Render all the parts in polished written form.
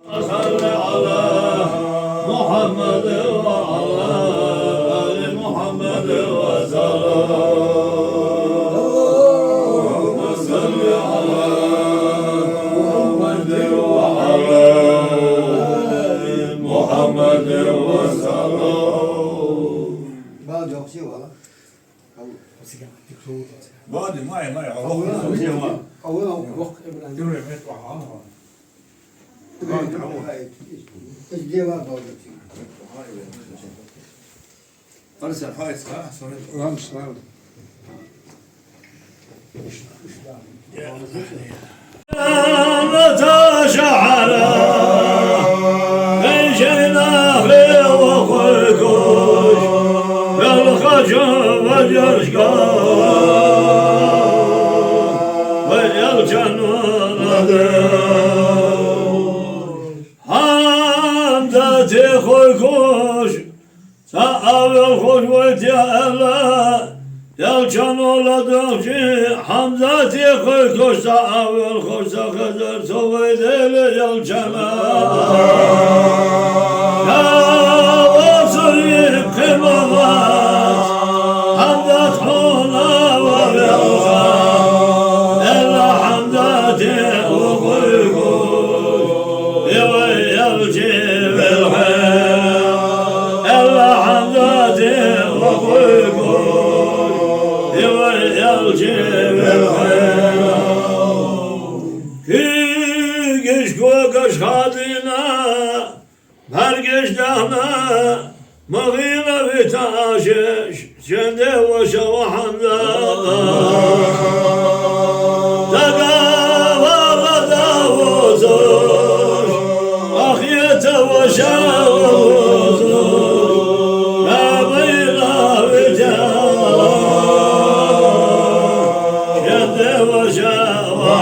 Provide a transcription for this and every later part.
Salli ala Muhammed ve ala Ali Muhammed ve Allahümme salli ala Muhammed ve ala Ali Muhammed ve بعد وقتي ولا بعد ما أولا وقت ابن إيش دي بعد ارسل حايس تشعر من جناح وخلقوش بالخشب والجرشقا ويلجنون حمدتي خلقوش سأل الخوش ويتيألا يلجن ولدوشي حمزتي خلقوش سأل الخوش سخزر سويدل يلجنا يا وصلي قمضات حمدت حونا وبيضا إلا حمدتي وخلقوش يلجي بالخير إلا حمدتي وخلقوش يلجي بالخير كيش كوكش خادينا برگش دهنا مغيرة بتعاشش شنده وشو حمدا دقا وغدا وزوش أخية وشاوزوش لا بيلا بتعاشش شنده وشو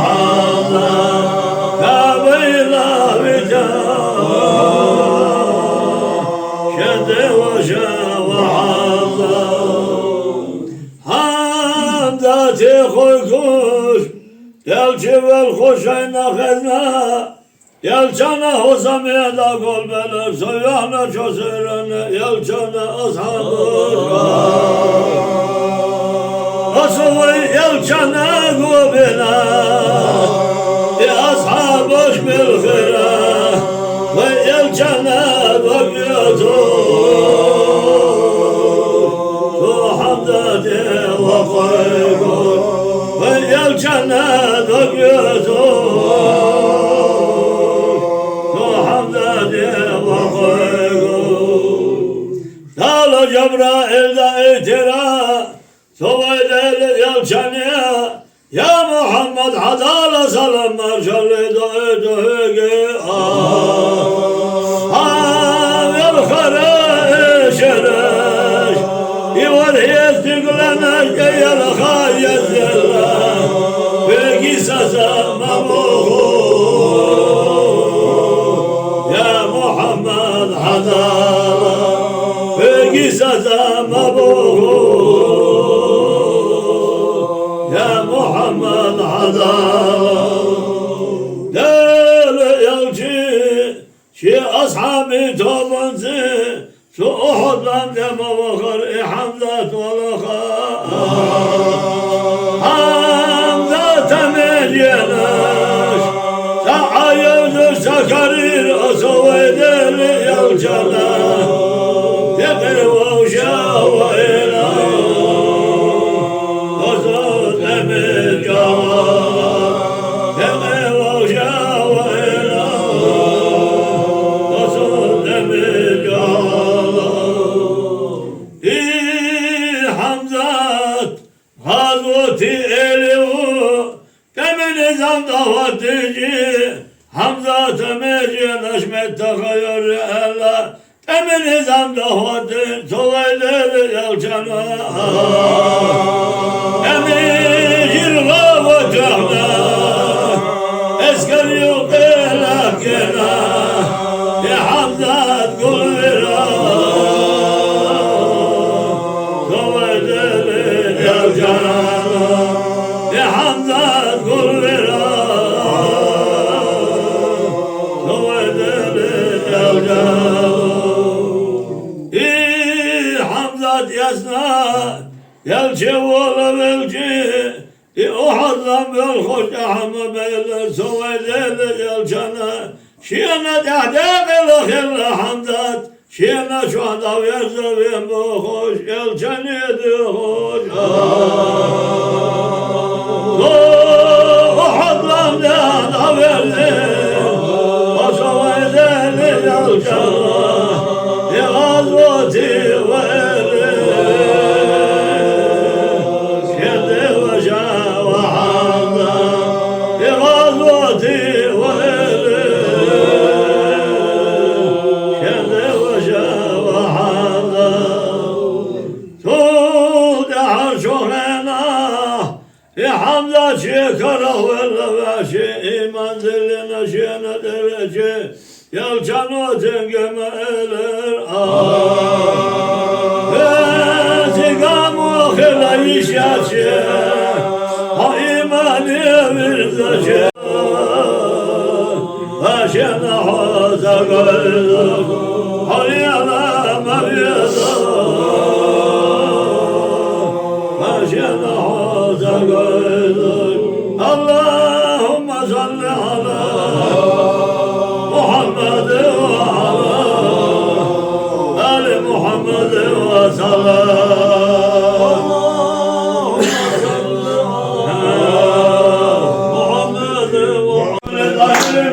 حمدا لا بيلا بتعاشش حمدتي خلقوش يلجي والخوشينا خزنا يلجانا حسامي دا قلبنا سيانا جسرنا يلجانا أصحابنا أصوي يلجانا قلبنا أصحابش بالخيرا ويلجانا بقيتو حمدتي وخلقوش ويلجانا بقيتو حمدتي وخلقوش قال جبرائيل دا اترا سويدل يلجانيا يا محمد حدال سلام مرشل دعيته يلخرش يوريت تقلنا كي الخايز في قصص مبوغ يا محمد حدال في قصص مبوغ يا محمد حدال دل يلجي شي أصحابي توبنزي شو أحد لم يموخر حمزة والخاء حمزة مليانش تعايز سكرير أسويدر يلجنا تقر وشاوينا أسود ملجوان تقر وشاوينا أسود ملجوان حمزة غزوتي إليو كمن نظام دعوتي حمزة مجي نشمت تخير الله كمن نظام دعوتي سويدر يلجنا أمير غوتنا اسكر يقلقنا يا حمزة قلبنا سويدر يلجنا يا حمزة قلبنا سويدر Ahmet Yasna Yelçi oğlu belki o hazam vel hoş ahmı beyler Sovedeli yelçana Şiyana dehdekil khirli hamdat Şiyana şu anda verzevim bu hoş Yelçaniydi hoş O hazam dehda verdi O sovedeli yelçana Yağazvati veli Şiyade ve şavahanda Yağazvati veli Şiyade ve şavahanda Tuğdehar şohrena Hamza şekara ve şi iman diline şiyene derece Yalçan o tengemeler Zigam o khila işyaçı Ha imani virzaçı Aşena hoza gayda Haliyana meviyada Aşena hoza gayda Allahümme salli ala Muhammed ve ala Ali Muhammed ve salam Muhammed ve Ali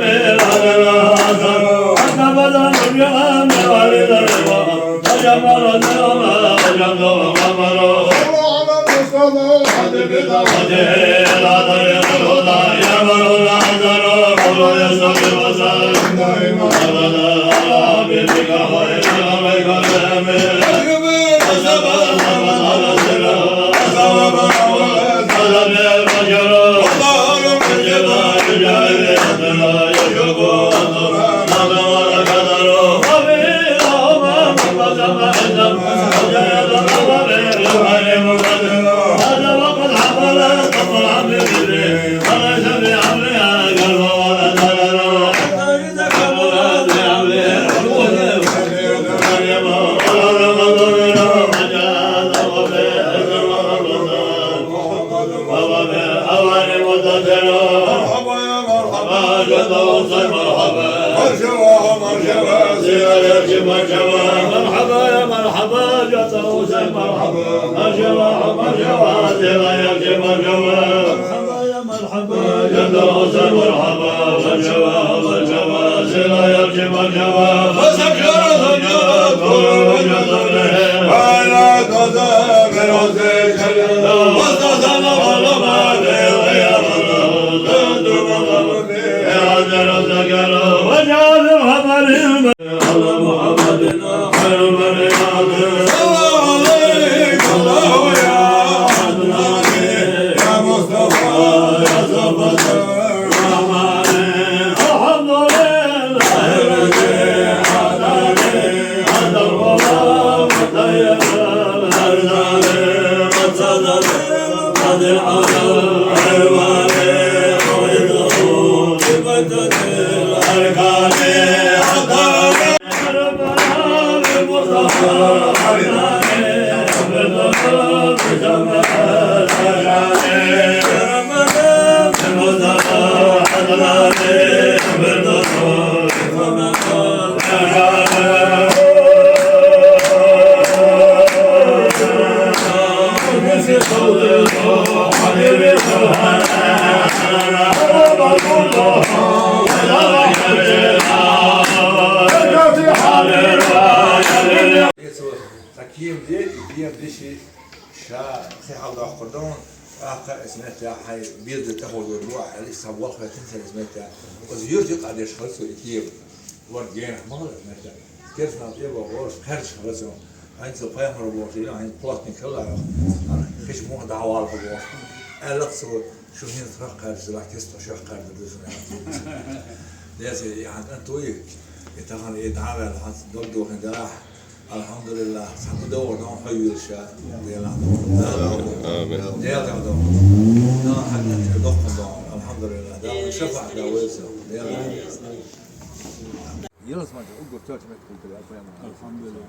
مرحبا يا مرحبا جات حسين مرحبا مرحبا مرحبا زيرا يا مرحبا يا مرحبا جات حسين مرحبا مرحبا مرحبا زيرا يا مرحبا فسكر ذنوب ولا تذاب رزق وتذاب ظلما يا وجعل الخبر على محمدنا خير البريات صلى عليك الله يا عدنان يا مصطفى يا صفة الرحمن الحمد لله الذي هداني هدى الغرام وطيب الأرزاق قد صدر قد على الحيوان ويده بمدد الأركان تكييم دي دشي شا صحة وضع قردون آخر اسمها حي بيض تاخد الروح لسه والله تنسى اسمها وزيور يقعد يشخصوا كيف ورجعنا ما هو اسمها كيف نطيبه وورش خرج خلصوا عند صفايا مربوطين عند بلاطني كلها فيش مو دعوة على الحبوط ألقصوا شو هي ترى خارج راح تستو شو خارج دوسنا لازم يعني أنتوا إيه يتغنى يدعى على دكتور هندراح الحمد لله سحب دور دون حي الشاء ديال آمين ديال دون دون حتى دون الحمد لله دون شفع داويس ديال يلا اسمع أقول تاج ما تقول كذا الحمد لله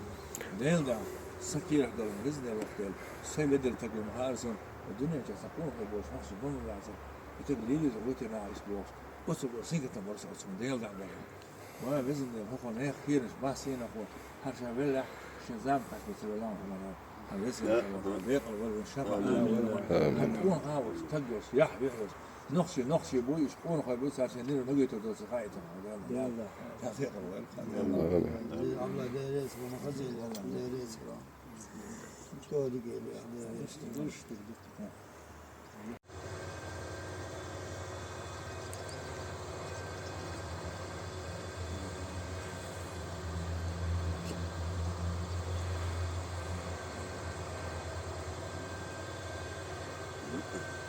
ديال سكير دل بزنا وقت سيل دل تقوم هارسون الدنيا تسقون في بوش نفس بوم لازم بتقليل زوجتي مع اسبوع وصل سينك تمرس اسم ديال دعم ما بزن هو نه خير باسين هو هرشا بلا شزام قاس بسلام على هذا بيق ولا شر هتكون هاوس تجلس يحبس نقشي بوي يشقون خبز عشان نجي تدرس خايته هذا تفيق الله دارس وما خزي دارس مش كودي قال Thank you.